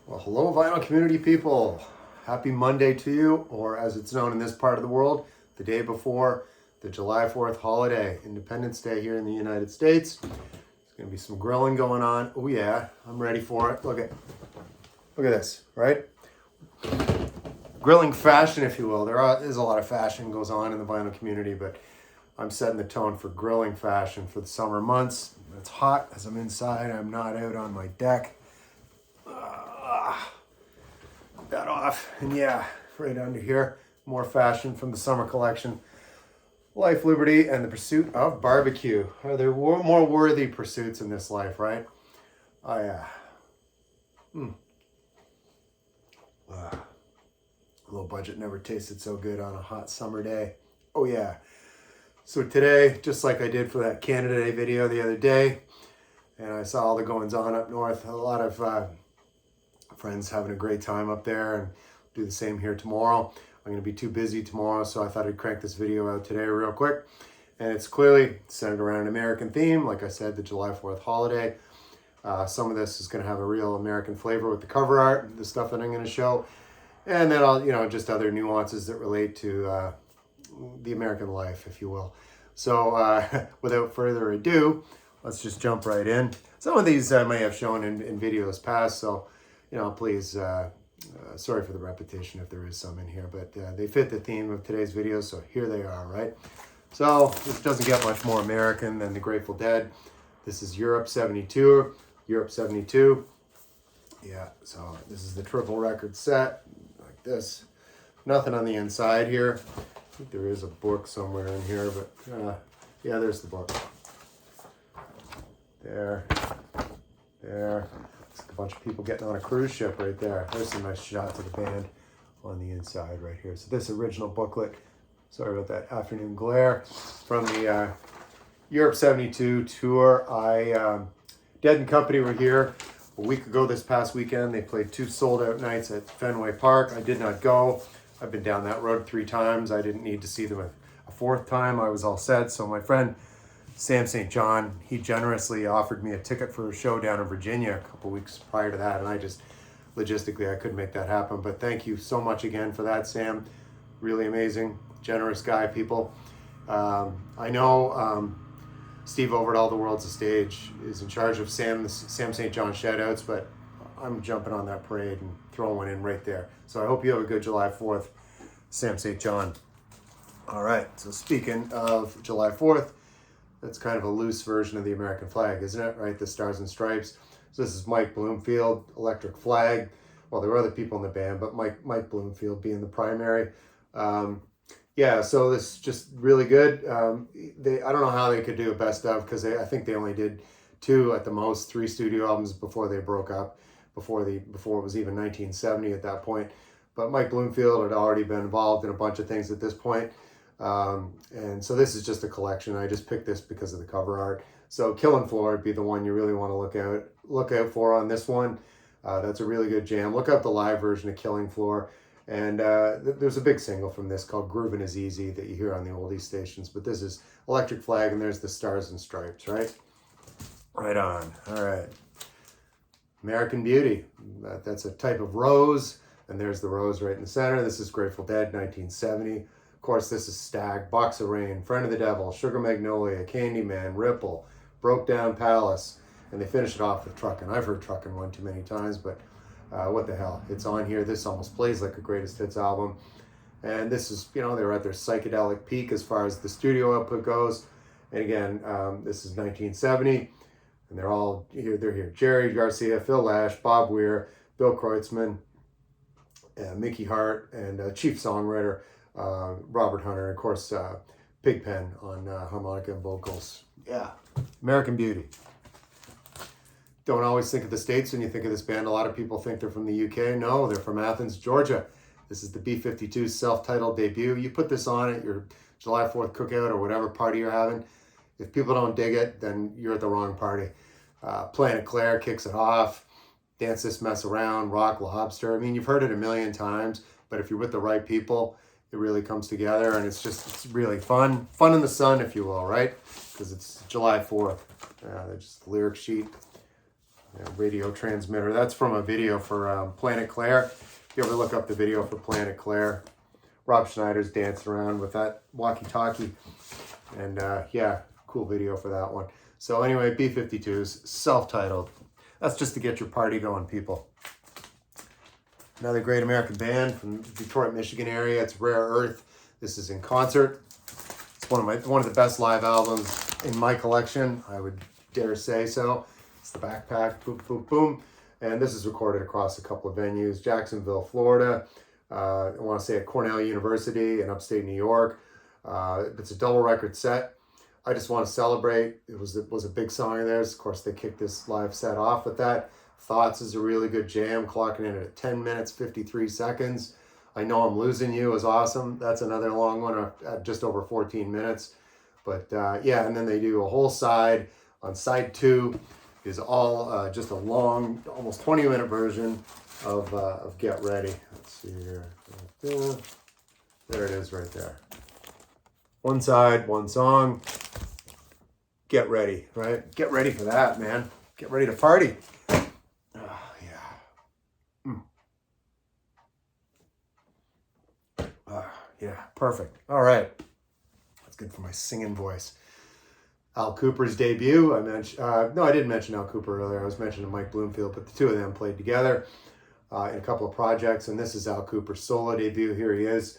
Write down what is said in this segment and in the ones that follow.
Well, hello, vinyl community people. Happy Monday to you, or as it's known in this part of the world, the day before the July 4th holiday, Independence Day here in the United States. There's going to be some grilling going on. Oh yeah, I'm ready for it. Look at this, right? Grilling fashion, if you will. There is a lot of fashion goes on in the vinyl community, but I'm setting the tone for grilling fashion for the summer months. It's hot as I'm inside. I'm not out on my deck. That off, and yeah, right under here, more fashion from the summer collection. Life, liberty, and the pursuit of barbecue. Are there more worthy pursuits in this life, right? Oh yeah. Low budget never tasted so good on a hot summer day. Oh yeah. So today, just like I did for that Canada Day video the other day, and I saw all the goings on up north, a lot of friends having a great time up there, and do the same here tomorrow. I'm going to be too busy tomorrow, so I thought I'd crank this video out today real quick. And it's clearly centered around an American theme. Like I said, the July 4th holiday. Some of this is going to have a real American flavor with the cover art, the stuff that I'm going to show. And then I'll, just other nuances that relate to the American life, if you will. So without further ado, let's just jump right in. Some of these I may have shown in videos past, so please, sorry for the repetition if there is some in here, but they fit the theme of today's video, so here they are, right? So this doesn't get much more American than the Grateful Dead. This is Europe 72. Yeah, so this is the triple record set, like this. Nothing on the inside here. I think there is a book somewhere in here, but yeah, there's the book. There. A bunch of people getting on a cruise ship right there. There's some nice shots of the band on the inside right here. So this original booklet, sorry about that afternoon glare, from the Europe 72 tour. Dead and Company were here a week ago this past weekend. They played 2 sold out nights at Fenway Park. I did not go. I've been down that road 3 times. I didn't need to see them a 4th time. I was all set. So my friend Sam St. John, he generously offered me a ticket for a show down in Virginia a couple weeks prior to that, and I just, logistically, I couldn't make that happen. But thank you so much again for that, Sam. Really amazing, generous guy, people. I know Steve over at All the World's a Stage is in charge of Sam St. John shoutouts, but I'm jumping on that parade and throwing one in right there. So I hope you have a good July 4th, Sam St. John. All right, so speaking of July 4th, that's kind of a loose version of the American flag, isn't it? Right, the Stars and Stripes. So this is Mike Bloomfield, Electric Flag. Well, there were other people in the band, but Mike Bloomfield being the primary. Yeah, so this is just really good. I don't know how they could do a best of, because I think they only did 2 at the most, 3 studio albums before they broke up, before it was even 1970 at that point. But Mike Bloomfield had already been involved in a bunch of things at this point. And so this is just a collection. I just picked this because of the cover art. So Killing Floor would be the one you really want to look out for on this one. That's a really good jam. Look up the live version of Killing Floor. And there's a big single from this called Groovin' Is Easy that you hear on the oldies stations. But this is Electric Flag, and there's the Stars and Stripes, right? Right on. All right. American Beauty. That's a type of rose. And there's the rose right in the center. This is Grateful Dead, 1970. Of course, this is Stag, Box of Rain, Friend of the Devil, Sugar Magnolia, Candyman, Ripple, Broke Down Palace, and they finish it off with Truckin'. I've heard Truckin' one too many times, but what the hell? It's on here. This almost plays like a greatest hits album. And this is, they're at their psychedelic peak as far as the studio output goes. And again, this is 1970, and they're all here. They're here. Jerry Garcia, Phil Lash, Bob Weir, Bill Kreutzmann, Mickey Hart, and chief songwriter Robert Hunter, and of course Pigpen on harmonica and vocals. Yeah, American Beauty. Don't always think of the States when you think of this band. A lot of people think they're from the UK. No, they're from Athens, Georgia. This is the B-52's self-titled debut. You put this on at your July 4th cookout or whatever party you're having. If people don't dig it, then you're at the wrong party. Planet Claire kicks it off. Dance This Mess Around, Rock Lobster. I mean, you've heard it a million times, but if you're with the right people, it really comes together, and it's really fun. Fun in the sun, if you will, right? Because it's July 4th. Just the lyric sheet. radio transmitter. That's from a video for Planet Claire. If you ever look up the video for Planet Claire, Rob Schneider's dancing around with that walkie-talkie. And yeah, cool video for that one. So anyway, B-52s, self-titled. That's just to get your party going, people. Another great American band from Detroit, Michigan area. It's Rare Earth. This is in concert. It's one of the best live albums in my collection. I would dare say so. It's the Backpack, boom, boom, boom. And this is recorded across a couple of venues. Jacksonville, Florida. I want to say at Cornell University in upstate New York. It's a double record set. I Just Want to Celebrate. It was a big song of theirs. Of course, they kicked this live set off with that. Thoughts is a really good jam, clocking in at 10 minutes, 53 seconds. I Know I'm Losing You is awesome. That's another long one at just over 14 minutes. But yeah, and then they do a whole side. On side 2 is all just a long, almost 20-minute version of Get Ready. Let's see here. There it is right there. One side, one song. Get ready, right? Get ready for that, man. Get ready to party. Oh, yeah. Yeah, perfect. All right. That's good for my singing voice. Al Kooper's debut. I mentioned. No, I didn't mention Al Kooper earlier. I was mentioning Mike Bloomfield, but the two of them played together in a couple of projects, and this is Al Kooper's solo debut. Here he is.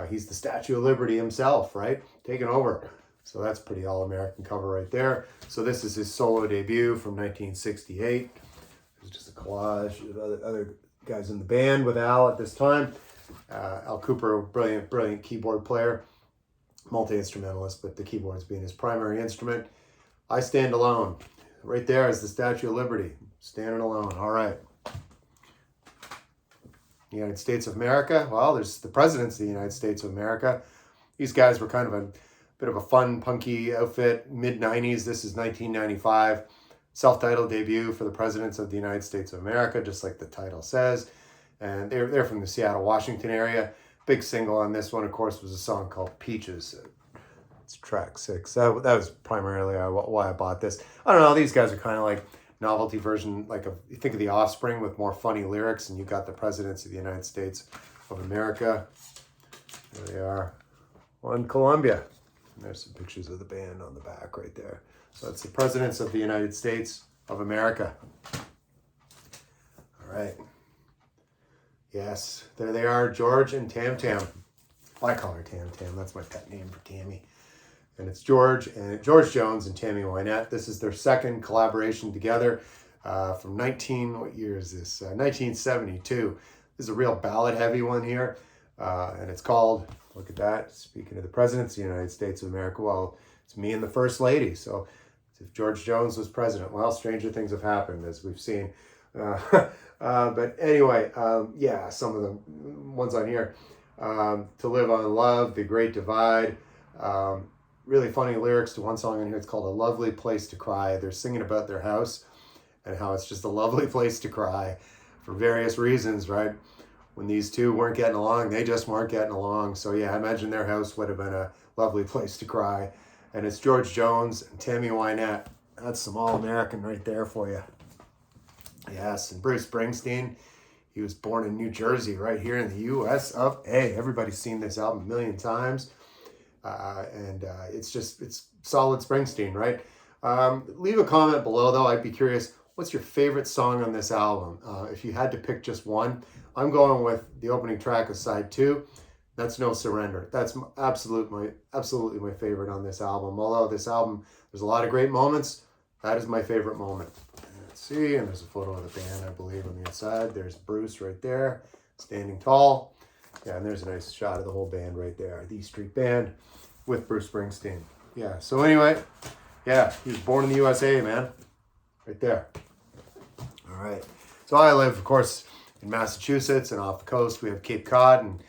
He's the Statue of Liberty himself, right? Taking over. So that's pretty all-American cover right there. So this is his solo debut from 1968. It was just a collage of other guys in the band with Al at this time. Al Kooper, brilliant keyboard player, multi-instrumentalist, but the keyboards being his primary instrument. I Stand Alone. Right there is the Statue of Liberty. Standing alone. All right. The United States of America. Well, there's the presidents of the United States of America. These guys were kind of a bit of a fun, punky outfit, mid-90s. This is 1995. Self-titled debut for the presidents of the United States of America, just like the title says. And they're from the Seattle, Washington area. Big single on this one, of course, was a song called Peaches. It's track 6. That was primarily why I bought this. I don't know, these guys are kind of like novelty version, you think of The Offspring with more funny lyrics, and you got the presidents of the United States of America. There they are on Columbia. And there's some pictures of the band on the back right there. So that's the presidents of the United States of America. All right. Yes, there they are, George and Tam Tam. I call her Tam Tam. That's my pet name for Tammy. And it's George Jones and Tammy Wynette. This is their second collaboration together from what year is this? 1972. This is a real ballad-heavy one here. And it's called, look at that, speaking of the presidents of the United States of America, well, it's me and the First Lady. So if George Jones was president, well, stranger things have happened, as we've seen. But anyway, yeah, some of the ones on here. To Live on Love, The Great Divide. Really funny lyrics to one song on here. It's called A Lovely Place to Cry. They're singing about their house and how it's just a lovely place to cry for various reasons, right? When these two weren't getting along, they just weren't getting along. So yeah, I imagine their house would have been a lovely place to cry. And it's George Jones and Tammy Wynette. That's some all-American right there for you. Yes, and Bruce Springsteen. He was born in New Jersey, right here in the U.S. of A. Everybody's seen this album a million times. It's solid Springsteen, right? Leave a comment below, though. I'd be curious, what's your favorite song on this album? If you had to pick just one, I'm going with the opening track of side 2. That's No Surrender. That's absolutely my favorite on this album. Although this album, there's a lot of great moments. That is my favorite moment. Let's see, and there's a photo of the band, I believe, on the inside. There's Bruce right there, standing tall. Yeah, and there's a nice shot of the whole band right there. The E Street Band with Bruce Springsteen. Yeah, so anyway, yeah, he was born in the USA, man. Right there. All right. So I live, of course, in Massachusetts, and off the coast we have Cape Cod, and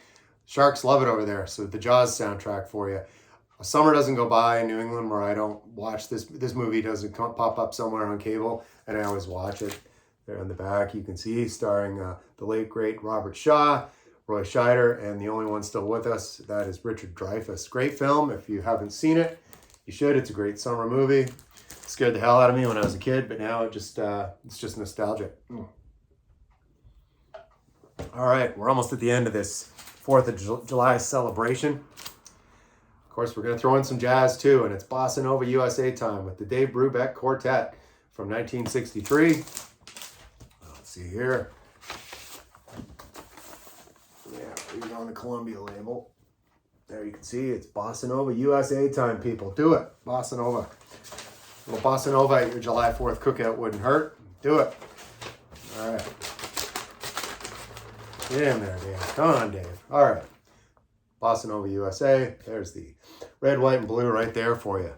sharks love it over there. So the Jaws soundtrack for you. A summer doesn't go by in New England where I don't watch this. This movie doesn't pop up somewhere on cable, and I always watch it. There in the back, you can see, starring the late, great Robert Shaw, Roy Scheider, and the only one still with us, that is Richard Dreyfuss. Great film. If you haven't seen it, you should. It's a great summer movie. Scared the hell out of me when I was a kid, but now it's just nostalgic. All right, we're almost at the end of this 4th of July celebration. Of course, we're going to throw in some jazz too, and it's Bossa Nova USA time with the Dave Brubeck Quartet from 1963. Let's see here. Yeah, read on the Columbia label. There you can see it's Bossa Nova USA time, people. Do it. Bossa Nova. A little Bossa Nova at your July 4th cookout wouldn't hurt. Do it. All right. Get in there, Dave. Come on, Dave. All right. Bossa Nova USA. There's the red, white, and blue right there for you.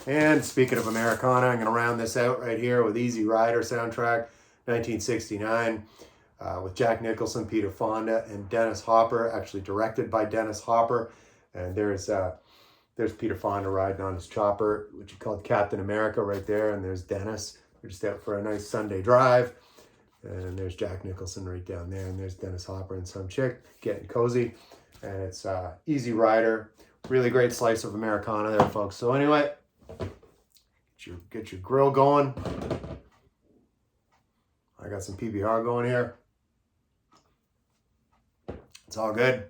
And speaking of Americana, I'm going to round this out right here with Easy Rider soundtrack, 1969, with Jack Nicholson, Peter Fonda, and Dennis Hopper, actually directed by Dennis Hopper. And there's Peter Fonda riding on his chopper, which he called Captain America right there. And there's Dennis. They're just out for a nice Sunday drive. And there's Jack Nicholson right down there. And there's Dennis Hopper and some chick getting cozy. And it's Easy Rider. Really great slice of Americana there, folks. So anyway, get your grill going. I got some PBR going here. It's all good.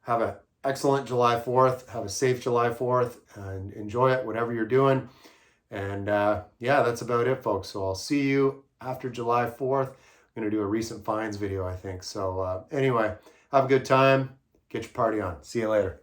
Have an excellent July 4th. Have a safe July 4th. And enjoy it, whatever you're doing. And yeah, that's about it, folks. So I'll see you after July 4th. I'm going to do a recent finds video, I think. So anyway, have a good time. Get your party on. See you later.